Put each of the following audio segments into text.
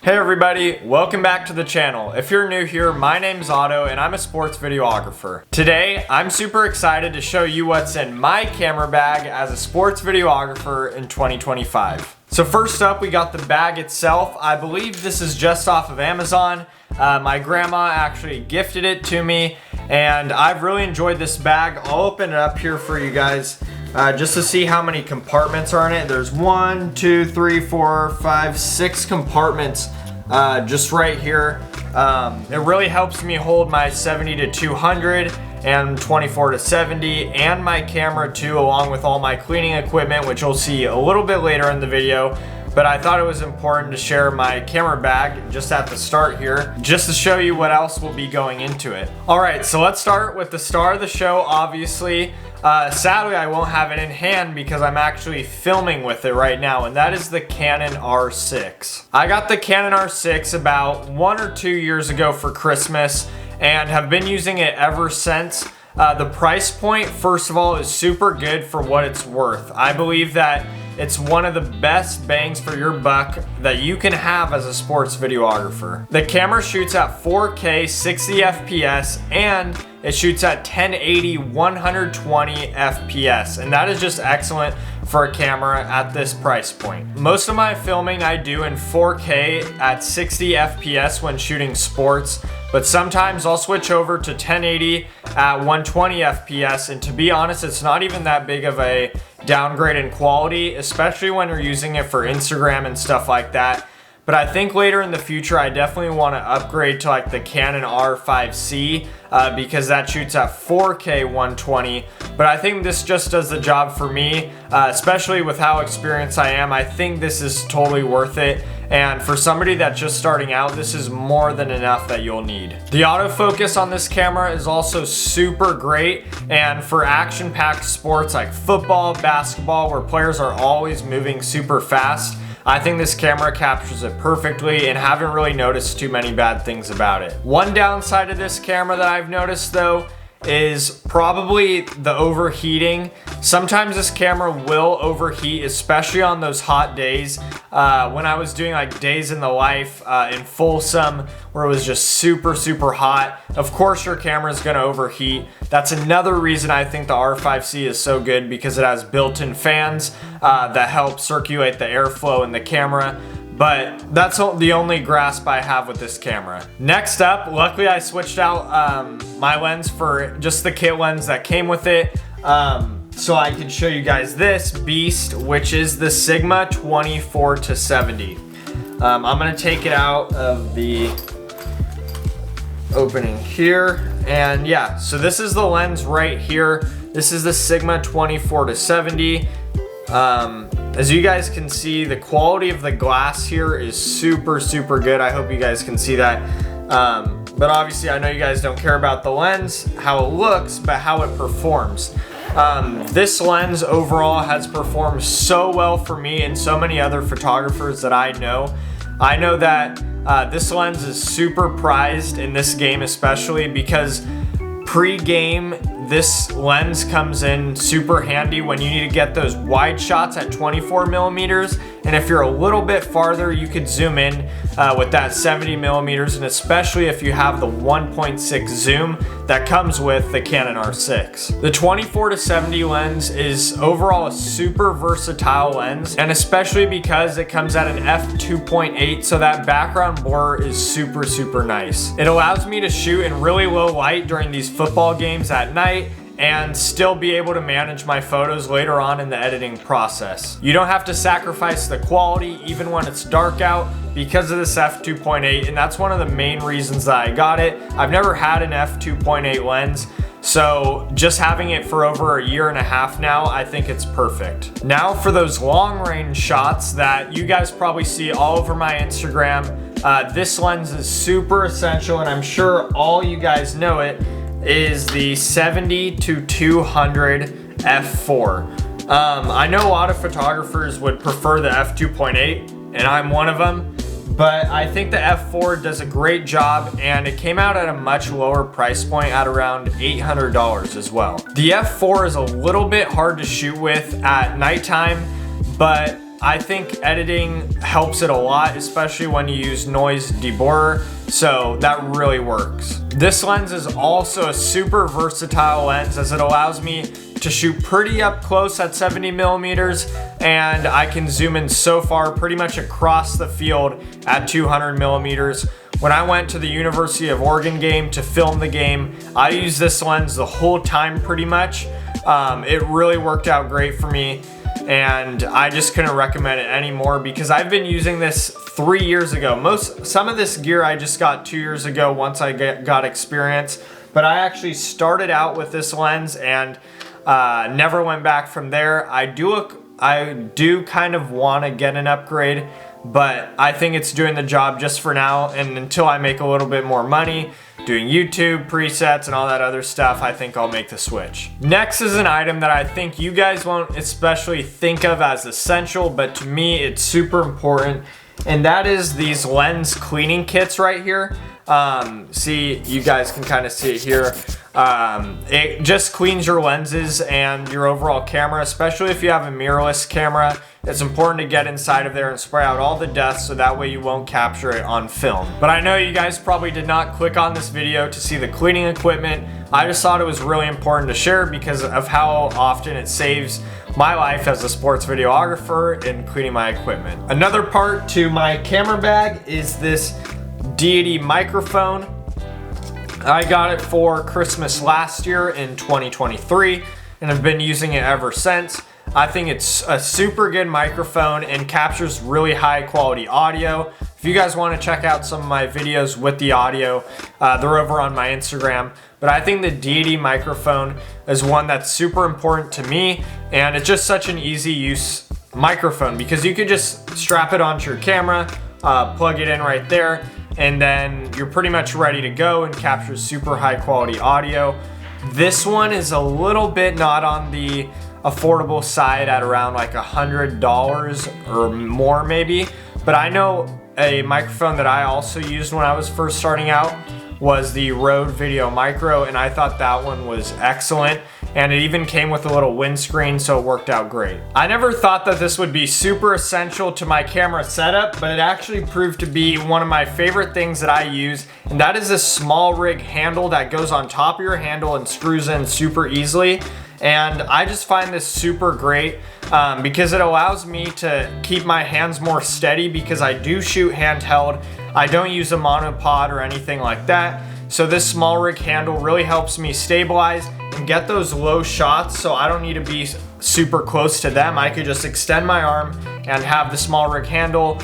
Hey everybody, welcome back to the channel. If you're new here, my name's Otto and I'm a sports videographer. Today, I'm super excited to show you what's in my camera bag as a sports videographer in 2025. So first up, we got the bag itself. I believe this is just off of Amazon. My grandma actually gifted it to me and I've really enjoyed this bag. I'll open it up here for you guys. Just to see how many compartments are in it. There's 1, 2, 3, 4, 5, 6 compartments just right here. It really helps me hold my 70 to 200 and 24 to 70 and my camera too, along with all my cleaning equipment, which you'll see a little bit later in the video. But I thought it was important to share my camera bag just at the start here, just to show you what else will be going into it. All right, so let's start with the star of the show, obviously. Sadly, I won't have it in hand because I'm actually filming with it right now, and that is the Canon R6. I got the Canon R6 about 1 or 2 years ago for Christmas and have been using it ever since. The price point, first of all, is super good for what it's worth. I believe that it's one of the best bangs for your buck that you can have as a sports videographer. The camera shoots at 4K 60 FPS and it shoots at 1080 120 FPS, and that is just excellent for a camera at this price point. Most of my filming I do in 4K at 60 FPS when shooting sports, but sometimes I'll switch over to 1080 at 120 FPS, and to be honest, it's not even that big of a downgrade in quality, especially when you're using it for Instagram and stuff like that. But I think later in the future, I definitely want to upgrade to like the Canon R5C because that shoots at 4K 120. But I think this just does the job for me, especially with how experienced I am. I think this is totally worth it. And for somebody that's just starting out, this is more than enough that you'll need. The autofocus on this camera is also super great. And for action-packed sports like football, basketball, where players are always moving super fast, I think this camera captures it perfectly and haven't really noticed too many bad things about it. One downside of this camera that I've noticed though is probably the overheating. Sometimes this camera will overheat, especially on those hot days. When I was doing like days in the life in Folsom, where it was just super hot, of course your camera is going to overheat. That's another reason I think the R5C is so good, because it has built-in fans that help circulate the airflow in the camera. But that's the only grasp I have with this camera. Next up, luckily I switched out my lens for just the kit lens that came with it. So I can show you guys this beast, which is the Sigma 24 to 70. I'm gonna take it out of the opening here. And yeah, so this is the lens right here. This is the Sigma 24 to 70. As you guys can see, the quality of the glass here is super good. I hope you guys can see that. But obviously I know you guys don't care about the lens, how it looks, but how it performs. This lens overall has performed so well for me and so many other photographers that I know. I know that this lens is super prized in this game, especially because pre-game, this lens comes in super handy when you need to get those wide shots at 24 millimeters. And if you're a little bit farther, you could zoom in with that 70 millimeters. And especially if you have the 1.6 zoom that comes with the Canon R6. The 24 to 70 lens is overall a super versatile lens, and especially because it comes at an f2.8, so that background blur is super nice. It allows me to shoot in really low light during these football games at night and still be able to manage my photos later on in the editing process. You don't have to sacrifice the quality even when it's dark out because of this f2.8, and that's one of the main reasons that I got it. I've never had an f2.8 lens, so just having it for over a year and a half now, I think it's perfect. Now for those long range shots that you guys probably see all over my Instagram, this lens is super essential, and I'm sure all you guys know it, is the 70 to 200 f4. I know a lot of photographers would prefer the f2.8, and I'm one of them, but I think the f4 does a great job, and it came out at a much lower price point at around $800 as well. The f4 is a little bit hard to shoot with at nighttime, but I think editing helps it a lot, especially when you use noise deburrer, so that really works. This lens is also a super versatile lens as it allows me to shoot pretty up close at 70 millimeters, and I can zoom in so far pretty much across the field at 200 millimeters. When I went to the University of Oregon game to film the game, I used this lens the whole time pretty much. It really worked out great for me, and I just couldn't recommend it anymore because I've been using this 3 years ago. Some of this gear I just got 2 years ago once I got experience, but I actually started out with this lens and never went back from there. I do kind of want to get an upgrade, but I think it's doing the job just for now, and until I make a little bit more money doing YouTube, presets, and all that other stuff, I think I'll make the switch. Next is an item that I think you guys won't especially think of as essential, but to me it's super important, and that is these lens cleaning kits right here. See, you guys can kind of see it here. It just cleans your lenses and your overall camera, especially if you have a mirrorless camera. It's important to get inside of there and spray out all the dust so that way you won't capture it on film. But I know you guys probably did not click on this video to see the cleaning equipment. I just thought it was really important to share because of how often it saves my life as a sports videographer in cleaning my equipment. Another part to my camera bag is this Deity Microphone. I got it for Christmas last year in 2023 and I've been using it ever since. I think it's a super good microphone and captures really high quality audio. If you guys want to check out some of my videos with the audio, they're over on my Instagram. But I think the Deity Microphone is one that's super important to me, and it's just such an easy use microphone because you could just strap it onto your camera, plug it in right there, and then you're pretty much ready to go and capture super high quality audio. This one is a little bit not on the affordable side at around like $100 or more maybe, but I know a microphone that I also used when I was first starting out was the Rode Video Micro, and I thought that one was excellent, and it even came with a little windscreen, so it worked out great. I never thought that this would be super essential to my camera setup, but it actually proved to be one of my favorite things that I use, and that is this SmallRig handle that goes on top of your handle and screws in super easily. And I just find this super great because it allows me to keep my hands more steady because I do shoot handheld. I don't use a monopod or anything like that. So this SmallRig handle really helps me stabilize and get those low shots, so I don't need to be super close to them. I could just extend my arm and have the SmallRig handle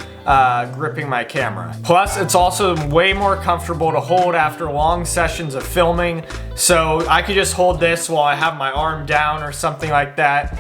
gripping my camera. Plus, it's also way more comfortable to hold after long sessions of filming. So I could just hold this while I have my arm down or something like that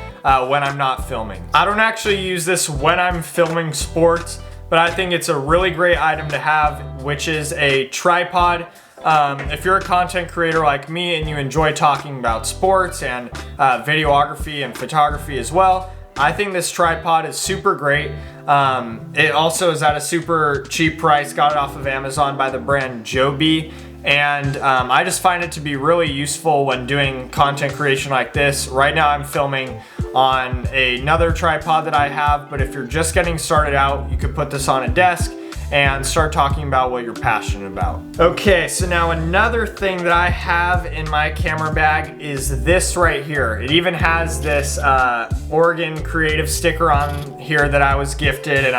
when I'm not filming. I don't actually use this when I'm filming sports, but I think it's a really great item to have, which is a tripod. If you're a content creator like me and you enjoy talking about sports and videography and photography as well, I think this tripod is super great. It also is at a super cheap price. Got it off of Amazon by the brand JOBY. And I just find it to be really useful when doing content creation like this. Right now I'm filming on another tripod that I have, but if you're just getting started out, you could put this on a desk and start talking about what you're passionate about. Okay, so now another thing that I have in my camera bag is this right here. It even has this Oregon Creative sticker on here that I was gifted, and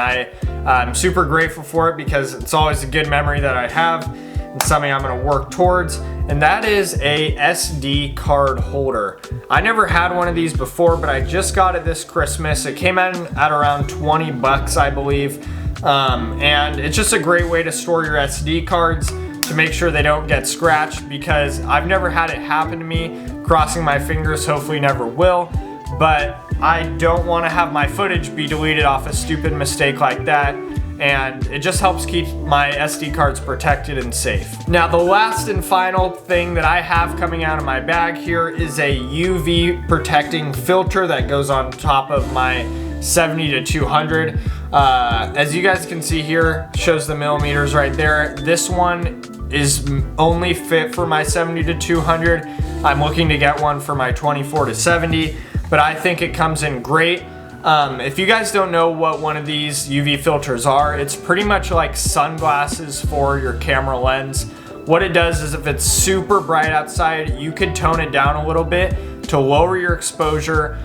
I'm super grateful for it because it's always a good memory that I have and something I'm gonna work towards, and that is a SD card holder. I never had one of these before, but I just got it this Christmas. It came in at around 20 bucks, I believe. And it's just a great way to store your SD cards to make sure they don't get scratched, because I've never had it happen to me. Crossing my fingers, hopefully never will, but I don't want to have my footage be deleted off a stupid mistake like that, and it just helps keep my SD cards protected and safe. Now, the last and final thing that I have coming out of my bag here is a UV protecting filter that goes on top of my 70 to 200. As you guys can see here, shows the millimeters right there. This one is only fit for my 70 to 200. I'm looking to get one for my 24 to 70, but I think it comes in great. If you guys don't know what one of these UV filters are, it's pretty much like sunglasses for your camera lens. What it does is if it's super bright outside, you could tone it down a little bit to lower your exposure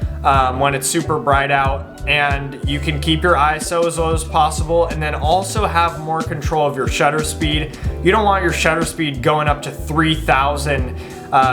when it's super bright out, and you can keep your ISO as low as possible and then also have more control of your shutter speed. You don't want your shutter speed going up to 3000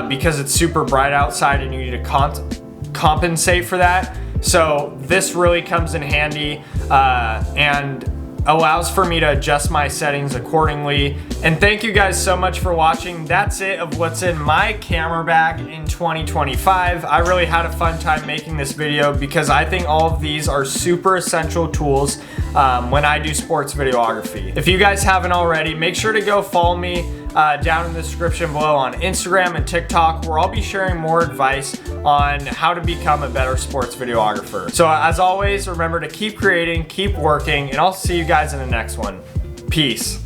because it's super bright outside and you need to compensate for that. So this really comes in handy and allows for me to adjust my settings accordingly. And thank you guys so much for watching. That's it of what's in my camera bag in 2025. I really had a fun time making this video because I think all of these are super essential tools when I do sports videography. If you guys haven't already, make sure to go follow me down in the description below on Instagram and TikTok, where I'll be sharing more advice on how to become a better sports videographer. So as always, remember to keep creating, keep working, and I'll see you guys in the next one. Peace.